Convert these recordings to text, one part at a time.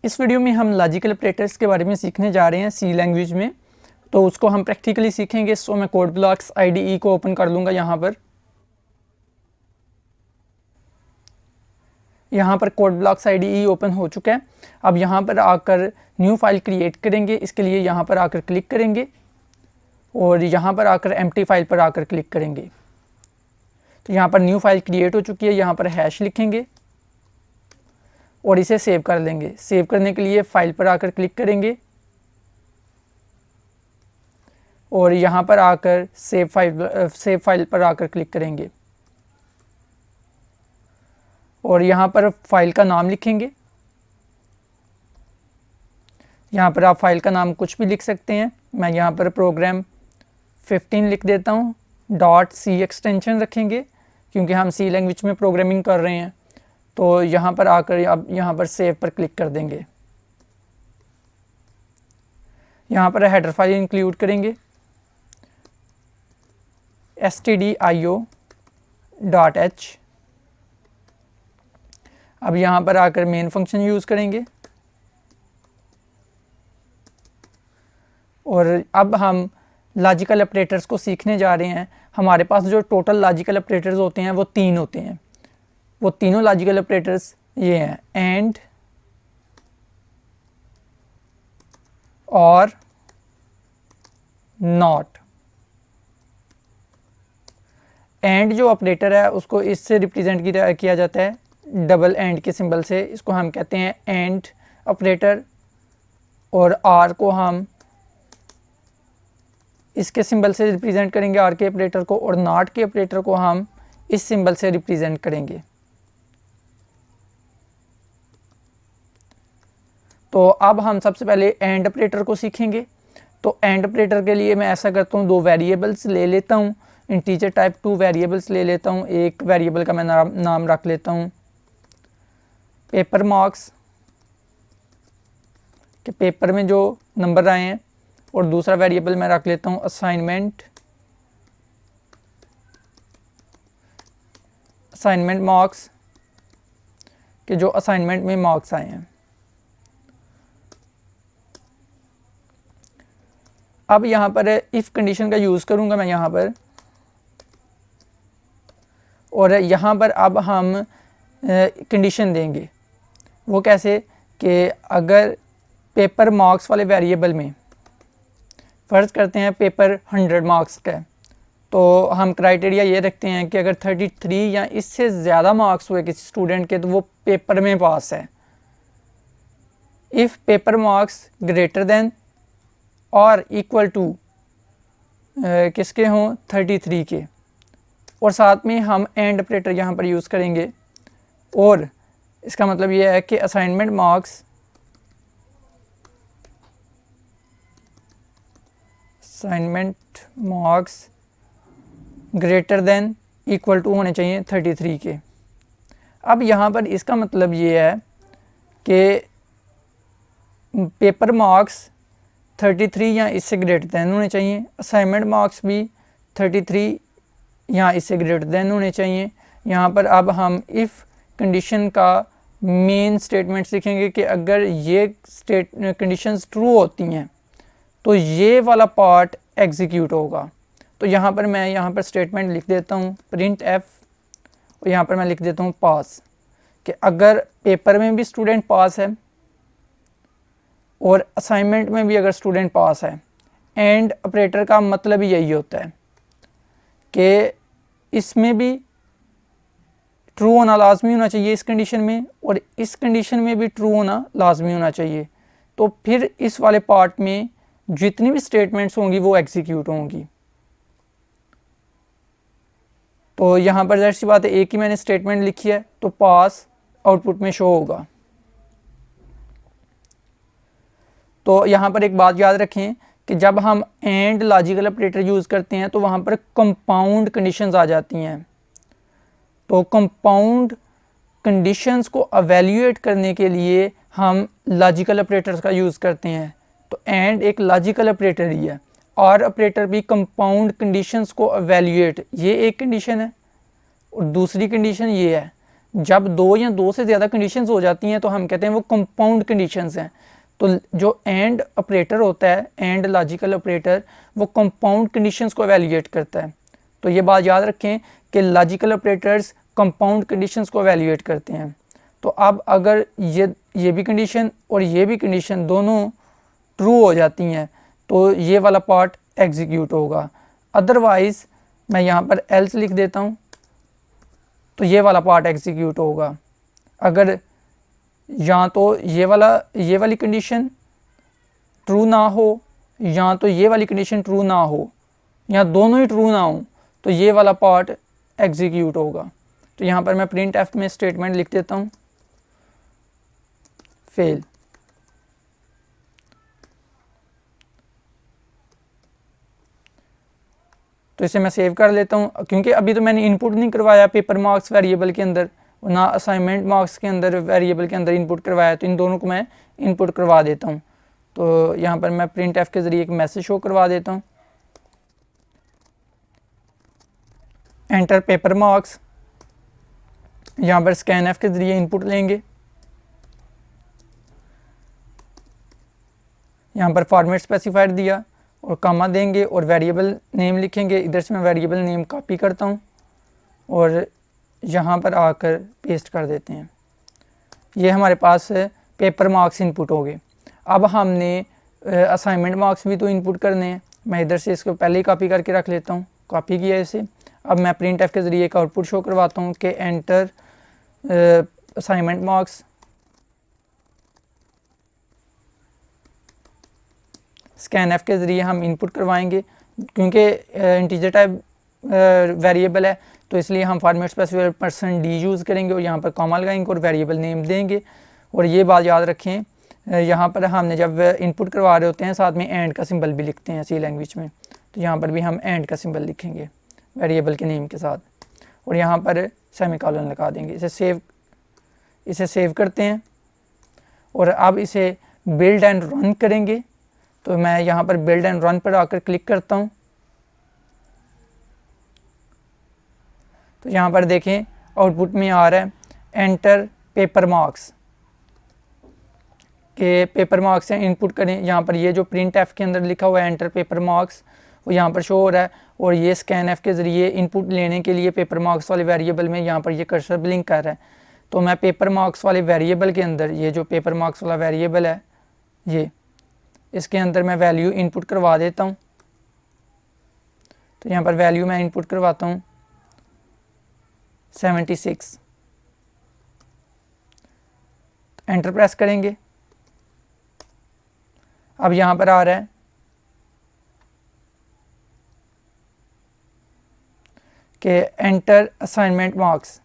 इस वीडियो में हम लॉजिकल ऑपरेटर्स के बारे में सीखने जा रहे हैं सी लैंग्वेज में, तो उसको हम प्रैक्टिकली सीखेंगे। सो मैं कोड ब्लॉक्स IDE को ओपन कर लूँगा। यहाँ पर कोड ब्लॉक्स IDE ओपन हो चुका है। अब यहाँ पर आकर न्यू फाइल क्रिएट करेंगे। इसके लिए यहाँ पर आकर क्लिक करेंगे और यहाँ पर आकर एम्प्टी फाइल पर आकर क्लिक करेंगे। तो यहाँ पर न्यू फाइल क्रिएट हो चुकी है। यहाँ पर हैश लिखेंगे और इसे सेव कर लेंगे। सेव करने के लिए फाइल पर आकर क्लिक करेंगे और यहाँ पर आकर सेव फाइल पर आकर क्लिक करेंगे और यहाँ पर फाइल का नाम लिखेंगे। यहाँ पर आप फाइल का नाम कुछ भी लिख सकते हैं। मैं यहाँ पर प्रोग्राम 15 लिख देता हूँ। .c एक्सटेंशन रखेंगे क्योंकि हम सी लैंग्वेज में प्रोग्रामिंग कर रहे हैं। तो यहाँ पर आकर अब यहाँ पर सेव पर क्लिक कर देंगे। यहाँ पर हेडर फाइल इंक्लूड करेंगे stdio.h। अब यहाँ पर आकर मेन फंक्शन यूज़ करेंगे और अब हम लॉजिकल ऑपरेटर्स को सीखने जा रहे हैं। हमारे पास जो टोटल लॉजिकल ऑपरेटर्स होते हैं वो 3 होते हैं। वो तीनों लॉजिकल ऑपरेटर्स ये हैं: एंड, और, नॉट। एंड जो ऑपरेटर है उसको इससे रिप्रेजेंट किया जाता है डबल एंड के सिंबल से। इसको हम कहते हैं एंड ऑपरेटर। और आर को हम इसके सिंबल से रिप्रेजेंट करेंगे, आर के ऑपरेटर को। और नॉट के ऑपरेटर को हम इस सिंबल से रिप्रेजेंट करेंगे। तो अब हम सबसे पहले एंड ऑपरेटर को सीखेंगे। तो एंड ऑपरेटर के लिए मैं ऐसा करता हूँ, 2 वेरिएबल्स ले लेता हूँ, इंटीजर टाइप 2 वेरिएबल्स ले लेता हूँ। एक वेरिएबल का मैं नाम रख लेता हूँ पेपर मार्क्स, कि पेपर में जो नंबर आए हैं। और दूसरा वेरिएबल मैं रख लेता हूँ असाइनमेंट मार्क्स, कि जो असाइनमेंट में मार्क्स आए हैं। अब यहाँ पर इफ़ कंडीशन का यूज़ करूँगा मैं यहाँ पर। और यहाँ पर अब हम कंडीशन देंगे। वो कैसे कि अगर पेपर मार्क्स वाले वेरिएबल में फ़र्ज़ करते हैं पेपर 100 मार्क्स का है, तो हम क्राइटेरिया ये रखते हैं कि अगर 33 या इससे ज़्यादा मार्क्स हुए किसी स्टूडेंट के तो वो पेपर में पास है। If paper marks greater then और इक्वल टू किसके हों, 33 के। और साथ में हम एंड ऑपरेटर यहाँ पर यूज़ करेंगे। और इसका मतलब ये है कि assignment marks greater than equal to होने चाहिए 33 के। अब यहाँ पर इसका मतलब ये है कि पेपर मार्क्स 33 या इससे ग्रेटर देन होने चाहिए। असाइनमेंट मार्क्स भी 33 या इससे ग्रेटर देन होने चाहिए। यहाँ पर अब हम इफ़ कंडीशन का मेन स्टेटमेंट सीखेंगे कि अगर ये कंडीशंस ट्रू होती हैं तो ये वाला पार्ट एग्जीक्यूट होगा। तो यहाँ पर मैं स्टेटमेंट लिख देता हूँ प्रिंट एफ, और यहाँ पर मैं लिख देता हूँ पास, कि अगर पेपर में भी स्टूडेंट पास है और असाइनमेंट में भी अगर स्टूडेंट पास है। एंड ऑपरेटर का मतलब ही यही होता है कि इसमें भी ट्रू होना लाजमी होना चाहिए इस कंडीशन में, और इस कंडीशन में भी ट्रू होना लाजमी होना चाहिए। तो फिर इस वाले पार्ट में जितनी भी स्टेटमेंट्स होंगी वो एग्जीक्यूट होंगी। तो यहाँ पर ज़ाहिर सी बात है एक ही मैंने स्टेटमेंट लिखी है तो पास आउटपुट में शो होगा। तो यहाँ पर एक बात याद रखें कि जब हम एंड लॉजिकल ऑपरेटर यूज़ करते हैं तो वहाँ पर कंपाउंड कंडीशंस आ जाती हैं। तो कंपाउंड कंडीशंस को एवेल्यूएट करने के लिए हम लॉजिकल ऑपरेटर्स का यूज़ करते हैं। तो एंड एक लॉजिकल ऑपरेटर ही है, और ऑपरेटर भी कंपाउंड कंडीशंस को एवेल्यूएट, ये एक कंडीशन है। और दूसरी कंडीशन ये है, जब दो या दो से ज़्यादा कंडीशंस हो जाती हैं तो हम कहते हैं वो कंपाउंड कंडीशंस हैं। तो जो एंड ऑपरेटर होता है, एंड लॉजिकल ऑपरेटर, वो कंपाउंड कंडीशंस को एवेल्यूएट करता है। तो ये बात याद रखें कि लॉजिकल ऑपरेटर्स कंपाउंड कंडीशंस को एवेल्यूएट करते हैं। तो अब अगर ये भी कंडीशन और ये भी कंडीशन दोनों ट्रू हो जाती हैं तो ये वाला पार्ट एग्जीक्यूट होगा। अदरवाइज़ मैं यहाँ पर एल्स लिख देता हूँ तो ये वाला पार्ट एग्जीक्यूट होगा। अगर या तो ये वाली कंडीशन ट्रू ना हो या तो ये वाली कंडीशन ट्रू ना हो या दोनों ही ट्रू ना हो तो ये वाला पार्ट एग्जीक्यूट होगा। तो यहाँ पर मैं प्रिंट एफ में स्टेटमेंट लिख देता हूँ फेल। तो इसे मैं सेव कर लेता हूँ, क्योंकि अभी तो मैंने इनपुट नहीं करवाया पेपर मार्क्स वेरिएबल के अंदर, ना असाइनमेंट मार्क्स के अंदर वेरिएबल के अंदर इनपुट करवाया, तो इन दोनों को मैं इनपुट करवा देता हूँ। तो यहाँ पर मैं प्रिंट एफ के ज़रिए एक मैसेज शो करवा देता हूँ, एंटर पेपर मार्क्स। यहाँ पर स्कैन एफ के ज़रिए इनपुट लेंगे, यहाँ पर फॉर्मेट स्पेसिफायर दिया और कामा देंगे और वेरिएबल नेम लिखेंगे। इधर से मैं वेरिएबल नेम कॉपी करता हूँ और यहाँ पर आकर पेस्ट कर देते हैं। ये हमारे पास पेपर मार्क्स इनपुट हो गए। अब हमने असाइनमेंट मार्क्स भी तो इनपुट करने हैं। मैं इधर से इसको पहले ही कॉपी करके रख लेता हूँ, कॉपी किया इसे। अब मैं प्रिंट एफ के ज़रिए एक आउटपुट शो करवाता हूँ कि enter assignment marks. Scan F के ज़रिए हम इनपुट करवाएंगे, क्योंकि इंटीजर टाइप वेरिएबल है तो इसलिए हम फॉर्मेट स्पेसिफायर %d यूज़ करेंगे और यहाँ पर कॉमा लगाएंगे और वेरिएबल नेम देंगे। और ये बात याद रखें, यहाँ पर हमने जब इनपुट करवा रहे होते हैं साथ में एंड का सिंबल भी लिखते हैं सी लैंग्वेज में, तो यहाँ पर भी हम एंड का सिंबल लिखेंगे वेरिएबल के नेम के साथ और यहाँ पर सेमीकोलन लगा देंगे। इसे सेव करते हैं और अब इसे बिल्ड एंड रन करेंगे। तो मैं यहाँ पर बिल्ड एंड रन पर आकर क्लिक करता हूँ। तो यहाँ पर देखें आउटपुट में आ रहा है एंटर पेपर मार्क्स के पेपर मार्क्स हैं, इनपुट करें। यहाँ पर ये जो प्रिंट एफ के अंदर लिखा हुआ है एंटर पेपर मार्क्स वो यहाँ पर शो हो रहा है और ये स्कैन एफ के ज़रिए इनपुट लेने के लिए पेपर मार्क्स वाले वेरिएबल में यहाँ पर ये कर्सर ब्लिंक कर रहा है। तो मैं पेपर मार्क्स वाले वेरिएबल के अंदर, ये जो पेपर मार्क्स वाला वेरिएबल है ये, इसके अंदर मैं वैल्यू इनपुट करवा देता हूँ। तो यहाँ पर वैल्यू मैं इनपुट करवाता हूँ 76। एंटर प्रेस करेंगे। अब यहाँ पर आ रहा है कि एंटर असाइनमेंट मार्क्स।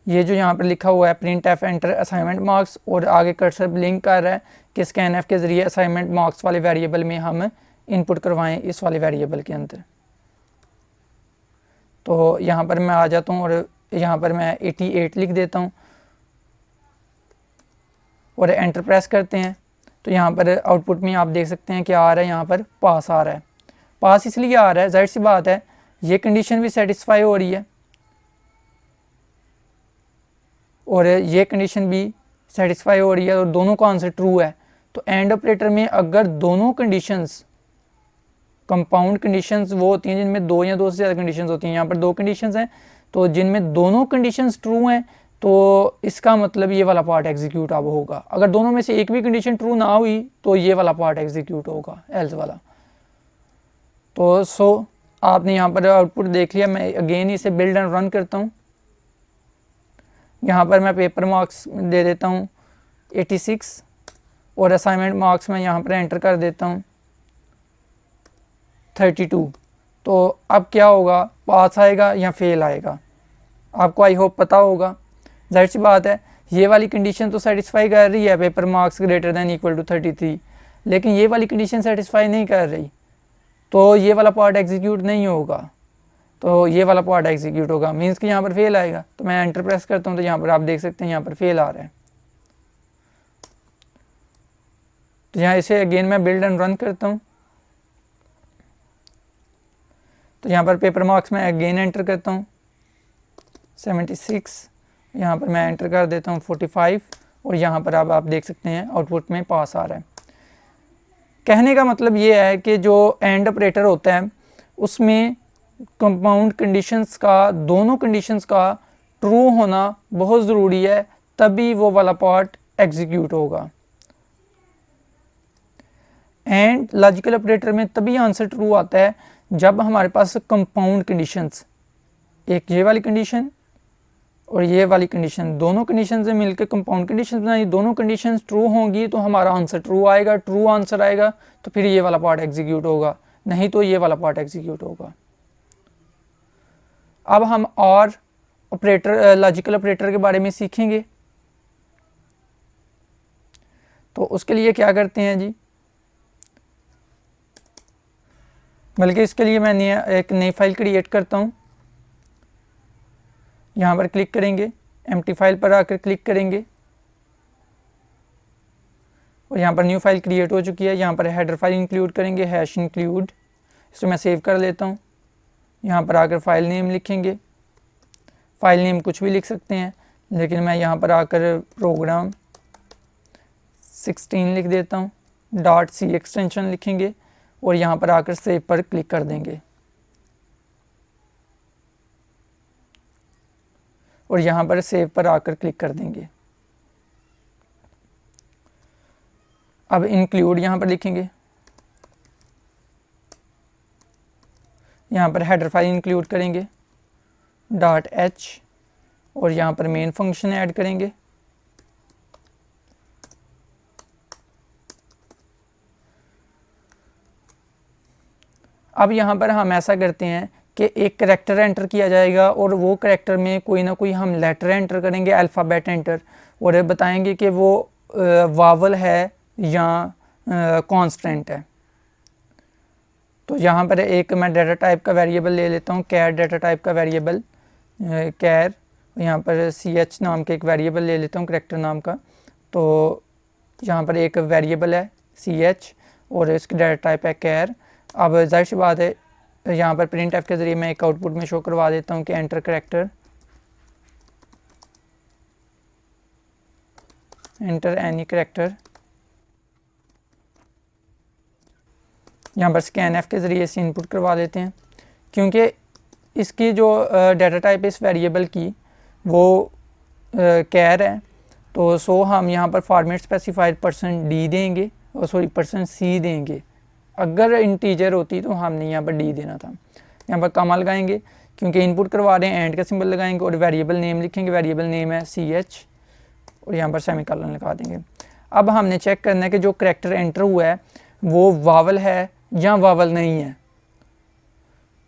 ये जो यहाँ पर लिखा हुआ है print F enter assignment marks और आगे कर्सर ब्लिंक कर रहा है कि स्कैन एफ के ज़रिए असाइनमेंट मार्क्स वाले वेरिएबल में हम इनपुट करवाएं इस वाले वेरिएबल के अंदर। तो यहाँ पर मैं आ जाता हूँ और यहाँ पर मैं 88 लिख देता हूँ और एंटर प्रेस करते हैं। तो यहाँ पर आउटपुट में आप देख सकते हैं कि आ रहा है, यहाँ पर पास आ रहा है। पास इसलिए आ रहा है, जाहिर सी बात है ये कंडीशन भी सेटिस्फाई हो रही है और ये कंडीशन भी सेटिस्फाई हो रही है और दोनों का आंसर ट्रू है। तो एंड ऑपरेटर में अगर दोनों कंडीशंस कंपाउंड कंडीशंस वो होती हैं जिनमें दो या दो से ज़्यादा कंडीशंस होती हैं, यहाँ पर दो कंडीशंस हैं तो जिनमें दोनों कंडीशंस ट्रू हैं तो इसका मतलब ये वाला पार्ट एग्जीक्यूट अब होगा। अगर दोनों में से एक भी कंडीशन ट्रू ना हुई तो ये वाला पार्ट एग्जीक्यूट होगा, एल्स वाला। तो आपने यहाँ पर आउटपुट देख लिया। मैं अगेन इसे बिल्ड एंड रन करता हूँ। यहाँ पर मैं पेपर मार्क्स दे देता हूँ 86 और असाइनमेंट मार्क्स में यहाँ पर एंटर कर देता हूँ 32। तो अब क्या होगा, पास आएगा या फेल आएगा, आपको आई होप पता होगा। जाहिर सी बात है ये वाली कंडीशन तो सेटिस्फाई कर रही है paper marks greater than equal to 33, लेकिन ये वाली कंडीशन सेटिस्फाई नहीं कर रही तो ये वाला पार्ट एग्जीक्यूट नहीं होगा। तो ये वाला पार्ट एग्जीक्यूट होगा, मीन्स कि यहाँ पर फेल आएगा। तो मैं एंटर प्रेस करता हूँ तो यहाँ पर आप देख सकते हैं यहाँ पर फेल आ रहा है। तो यहाँ इसे अगेन मैं बिल्ड एंड रन करता हूँ। तो यहाँ पर पेपर मार्क्स में अगेन एंटर करता हूँ 76 यहाँ पर मैं एंटर कर देता हूँ 45 और यहाँ पर अब आप देख सकते हैं आउटपुट में पास आ रहा है। कहने का मतलब ये है कि जो एंड ऑपरेटर होता है उसमें कंपाउंड कंडीशंस का, दोनों कंडीशंस का ट्रू होना बहुत ज़रूरी है, तभी वो वाला पार्ट एग्जीक्यूट होगा। एंड लॉजिकल ऑपरेटर में तभी आंसर ट्रू आता है जब हमारे पास कंपाउंड कंडीशंस, एक ये वाली कंडीशन और ये वाली कंडीशन, दोनों कंडीशन से मिलकर कंपाउंड कंडीशन बनाई, दोनों कंडीशन ट्रू होंगी तो हमारा आंसर ट्रू आएगा। ट्रू आंसर आएगा तो फिर ये वाला पार्ट एग्जीक्यूट होगा, नहीं तो ये वाला पार्ट एग्जीक्यूट होगा। अब हम और ऑपरेटर, लॉजिकल ऑपरेटर के बारे में सीखेंगे। तो उसके लिए क्या करते हैं जी, बल्कि इसके लिए मैं एक नई फाइल क्रिएट करता हूँ। यहाँ पर क्लिक करेंगे, एम्प्टी फाइल पर आकर क्लिक करेंगे और यहाँ पर न्यू फाइल क्रिएट हो चुकी है। यहाँ पर हेडर फाइल इंक्लूड करेंगे, हैश इंक्लूड, इसको मैं सेव कर लेता हूँ। यहाँ पर आकर फाइल नेम लिखेंगे, फाइल नेम कुछ भी लिख सकते हैं, लेकिन मैं यहाँ पर आकर प्रोग्राम 16 लिख देता हूँ। .c एक्सटेंशन लिखेंगे और यहाँ पर आकर सेव पर क्लिक कर देंगे और यहाँ पर सेव पर आकर क्लिक कर देंगे। अब इंक्लूड यहाँ पर लिखेंगे, यहाँ पर हेडर फाइल इंक्लूड करेंगे .h और यहाँ पर मेन फंक्शन ऐड करेंगे। अब यहाँ पर हम ऐसा करते हैं कि एक करैक्टर एंटर किया जाएगा और वो करैक्टर में कोई ना कोई हम लेटर एंटर करेंगे, अल्फ़ाबेट एंटर, और बताएंगे कि वो वावल है या कांस्टेंट है। तो यहाँ पर एक मैं डाटा टाइप का वेरिएबल ले लेता हूँ, कैर डाटा टाइप का वेरिएबल, कैर, यहाँ पर ch नाम के एक वेरिएबल ले लेता हूँ करैक्टर नाम का। तो यहाँ पर एक वेरिएबल है ch और इसकी डाटा टाइप है कैर। अब जाहिर सी बात है यहाँ पर प्रिंट एफ के ज़रिए मैं एक आउटपुट में शो करवा देता हूँ कि enter character, enter any character. यहाँ पर स्कैन एफ के ज़रिए इसे इनपुट करवा देते हैं, क्योंकि इसकी जो डाटा टाइप इस वेरिएबल की वो कैर है, तो सो हम यहाँ पर फॉर्मेट स्पेसिफाइड %d देंगे, और सॉरी %c देंगे। अगर इंटीजर होती तो हमने यहाँ पर d देना था। यहाँ पर कॉमा लगाएंगे क्योंकि इनपुट करवा रहे हैं, एंड का सिंबल लगाएंगे और वेरिएबल नेम लिखेंगे, वेरिएबल नेम है ch और यहाँ पर सेमीकोलन लगा देंगे। अब हमने चेक करना है कि जो करैक्टर एंटर हुआ है वो वावल है या वावल नहीं है।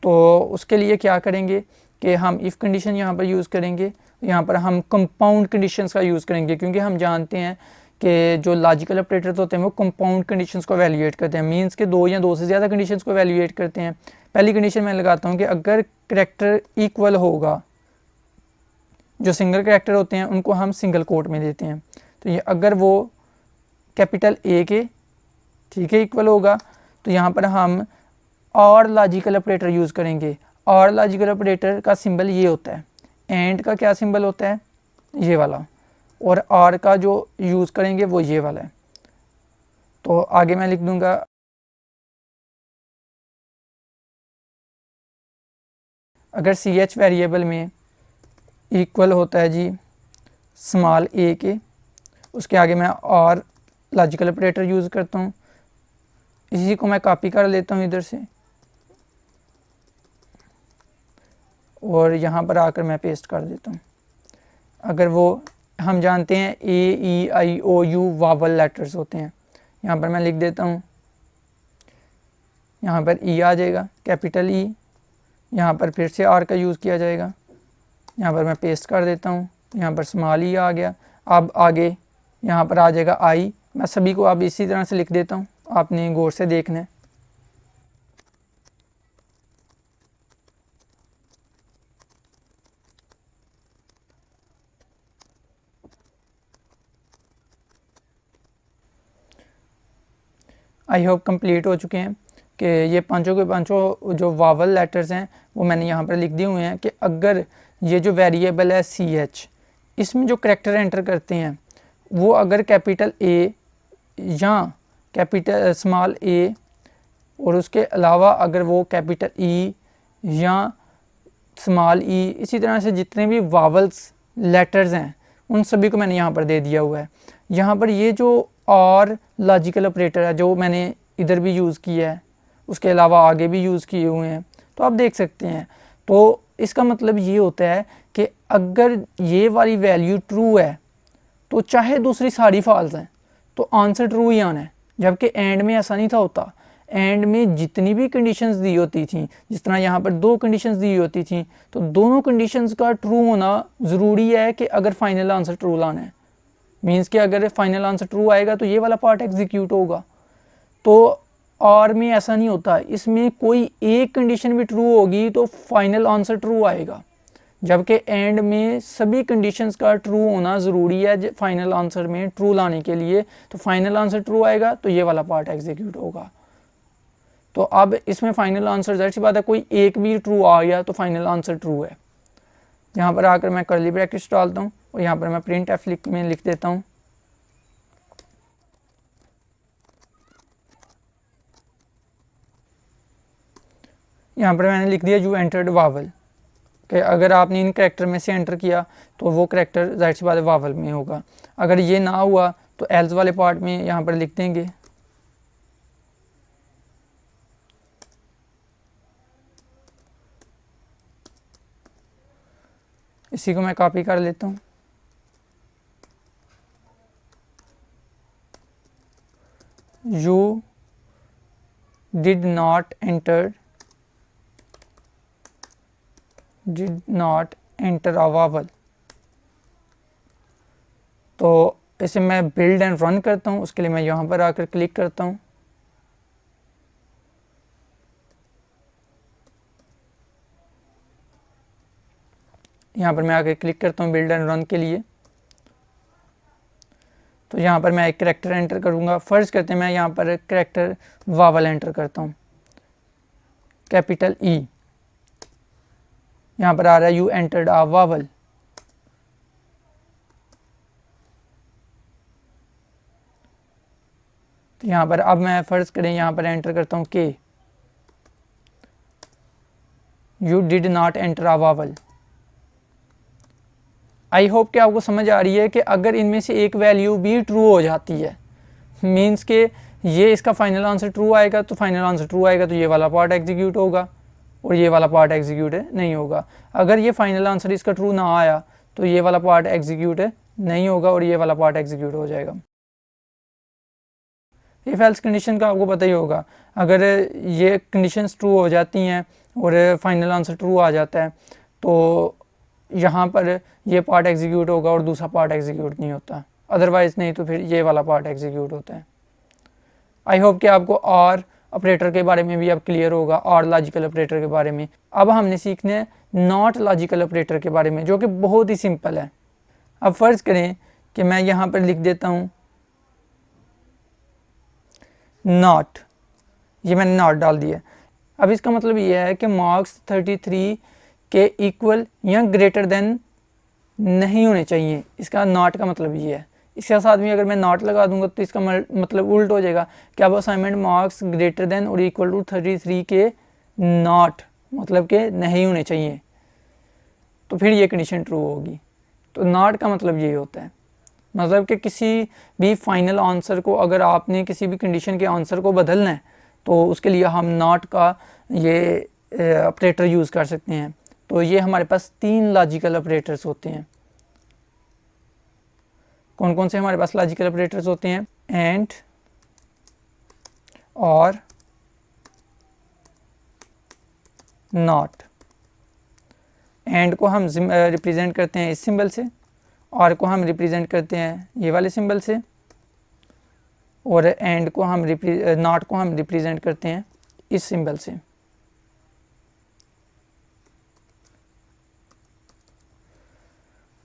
तो उसके लिए क्या करेंगे कि हम इफ़ कंडीशन यहाँ पर यूज़ करेंगे, यहाँ पर हम कंपाउंड कंडीशंस का यूज़ करेंगे, क्योंकि हम जानते हैं कि जो लॉजिकल ऑपरेटर्स होते हैं वो कंपाउंड कंडीशंस को वैल्यूएट करते हैं, मींस के दो या दो से ज़्यादा कंडीशंस को वैल्यूएट करते हैं। पहली कंडीशन मैं लगाता हूँ कि अगर करैक्टर इक्वल होगा, जो सिंगल करैक्टर होते हैं उनको हम सिंगल कोट में देते हैं, तो ये अगर वो कैपिटल ए के, ठीक है, इक्वल होगा, तो यहाँ पर हम और लॉजिकल ऑपरेटर यूज़ करेंगे। और लॉजिकल ऑपरेटर का सिंबल ये होता है, एंड का क्या सिंबल होता है, ये वाला, और आर का जो यूज़ करेंगे वो ये वाला है। तो आगे मैं लिख दूंगा अगर ch वेरिएबल में इक्वल होता है जी स्मॉल a के, उसके आगे मैं और लॉजिकल ऑपरेटर यूज़ करता हूँ। इसी को मैं कॉपी कर लेता हूँ इधर से और यहाँ पर आकर मैं पेस्ट कर देता हूँ। अगर वो, हम जानते हैं A-E-I-O-U वावल लेटर्स होते हैं, यहाँ पर मैं लिख देता हूँ, यहाँ पर E आ जाएगा, कैपिटल E, यहाँ पर फिर से R का यूज़ किया जाएगा, यहाँ पर मैं पेस्ट कर देता हूँ, यहाँ पर स्मॉल E आ गया। अब आगे यहाँ पर आ जाएगा I, मैं सभी को अब इसी तरह से लिख देता हूँ, आपने गौर से देखना है। आई होप कंप्लीट हो चुके हैं कि ये पांचों के पांचों जो वावल लेटर्स हैं वो मैंने यहाँ पर लिख दिए हुए हैं कि अगर ये जो वेरिएबल है ch इसमें जो करैक्टर एंटर करते हैं वो अगर कैपिटल ए या कैपिटल स्मॉल ए और उसके अलावा अगर वो कैपिटल ई या स्मॉल ई, इसी तरह से जितने भी वावल्स लेटर्स हैं उन सभी को मैंने यहाँ पर दे दिया हुआ है। यहाँ पर ये जो और लॉजिकल ऑपरेटर है जो मैंने इधर भी यूज़ किया है, उसके अलावा आगे भी यूज़ किए हुए हैं, तो आप देख सकते हैं। तो इसका मतलब ये होता है कि अगर ये वाली वैल्यू ट्रू है तो चाहे दूसरी सारी फॉल्स हैं तो आंसर ट्रू ही आना है, जबकि एंड में ऐसा नहीं था होता। एंड में जितनी भी कंडीशंस दी होती थी, जिस तरह यहाँ पर 2 कंडीशंस दी होती थी, तो दोनों कंडीशंस का ट्रू होना ज़रूरी है कि अगर फाइनल आंसर ट्रू लाना है। मीन्स कि अगर फाइनल आंसर ट्रू आएगा तो ये वाला पार्ट एग्जीक्यूट होगा। तो और में ऐसा नहीं होता, इसमें कोई एक कंडीशन भी ट्रू होगी तो फाइनल आंसर ट्रू आएगा, जबकि एंड में सभी कंडीशंस का ट्रू होना ज़रूरी है फाइनल आंसर में ट्रू लाने के लिए। तो फाइनल आंसर ट्रू आएगा तो ये वाला पार्ट एग्जीक्यूट होगा। तो अब इसमें फाइनल आंसर ज़ाहिर सी बात है कोई एक भी ट्रू आ गया तो फाइनल आंसर ट्रू है। यहाँ पर आकर मैं कर्ली ब्रैकेट्स डालता हूँ और यहाँ पर मैं प्रिंट एफ में लिख देता हूँ यहाँ पर मैंने लिख दिया यू एंटर्ड वावल, कि अगर आपने इन करैक्टर में से एंटर किया तो वो करैक्टर ज़ाहिर सी बात है वावल में होगा। अगर ये ना हुआ तो एल्स वाले पार्ट में यहाँ पर लिख देंगे इसी को मैं कॉपी कर लेता हूँ। You did not enter a vowel. तो इसे मैं बिल्ड एंड रन करता हूँ, उसके लिए मैं यहाँ पर आकर क्लिक करता हूँ। यहाँ पर मैं आकर क्लिक करता हूँ बिल्ड एंड रन के लिए। तो यहाँ पर मैं एक करैक्टर एंटर करूँगा। फर्ज करते हैं मैं यहाँ पर करैक्टर वावल एंटर करता हूँ, कैपिटल ई। यहाँ पर आ रहा है यू एंटर्ड अ वावल। तो यहाँ पर अब मैं फ़र्ज़ करें यहाँ पर एंटर करता हूँ के you did not enter a vowel. I hope कि आपको समझ आ रही है कि अगर इनमें से एक वैल्यू भी ट्रू हो जाती है, मीन्स के ये इसका फाइनल आंसर ट्रू आएगा, तो फाइनल आंसर ट्रू आएगा तो ये वाला पार्ट एग्जीक्यूट होगा और ये वाला पार्ट एग्जीक्यूट नहीं होगा। अगर ये फाइनल आंसर इसका ट्रू ना आया तो ये वाला पार्ट एग्जीक्यूट नहीं होगा और ये वाला पार्ट एग्जीक्यूट हो जाएगा। इफ एल्स कंडीशन का आपको पता ही होगा, अगर ये कंडीशंस ट्रू हो जाती हैं और फाइनल आंसर ट्रू आ जाता है तो यहाँ पर ये पार्ट एग्जीक्यूट होगा और दूसरा पार्ट एग्जीक्यूट नहीं होता, अदरवाइज़ नहीं तो फिर ये वाला पार्ट एग्जीक्यूट होता है। आई होप कि आपको और ऑपरेटर के बारे में भी अब क्लियर होगा, और लॉजिकल ऑपरेटर के बारे में। अब हमने सीखने हैं नॉट लॉजिकल ऑपरेटर के बारे में, जो कि बहुत ही सिंपल है। अब फ़र्ज़ करें कि मैं यहाँ पर लिख देता हूँ नॉट, ये मैंने नॉट डाल दिया। अब इसका मतलब ये है कि मार्क्स 33 के इक्वल या ग्रेटर देन नहीं होने चाहिए। इसका नॉट का मतलब ये है। इसके साथ में अगर मैं नॉट लगा दूंगा तो इसका मतलब उल्ट हो जाएगा कि अब असाइनमेंट मार्क्स ग्रेटर देन और इक्वल टू 33 के नॉट, मतलब के नहीं होने चाहिए, तो फिर ये कंडीशन ट्रू होगी। तो नॉट का मतलब यही होता है, मतलब कि किसी भी फाइनल आंसर को अगर आपने किसी भी कंडीशन के आंसर को बदलना है तो उसके लिए हम नॉट का ये ऑपरेटर यूज़ कर सकते हैं। तो ये हमारे पास 3 लॉजिकल ऑपरेटर्स होते हैं। कौन कौन से हमारे पास लॉजिकल ऑपरेटर्स होते हैं? एंड, और, नॉट। एंड को हम रिप्रेजेंट करते हैं इस सिंबल से, और को हम रिप्रेजेंट करते हैं ये वाले सिंबल से, और एंड को हम नॉट को हम रिप्रेजेंट करते हैं इस सिंबल से।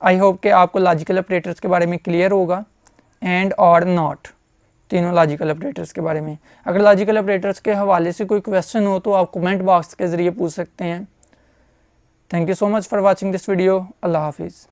आई होप कि आपको लॉजिकल ऑपरेटर्स के बारे में क्लियर होगा, एंड, और, नॉट, तीनों लॉजिकल ऑपरेटर्स के बारे में। अगर लॉजिकल ऑपरेटर्स के हवाले से कोई क्वेश्चन हो तो आप कमेंट बॉक्स के ज़रिए पूछ सकते हैं। Thank you so much for watching this video. अल्लाह हाफिज़।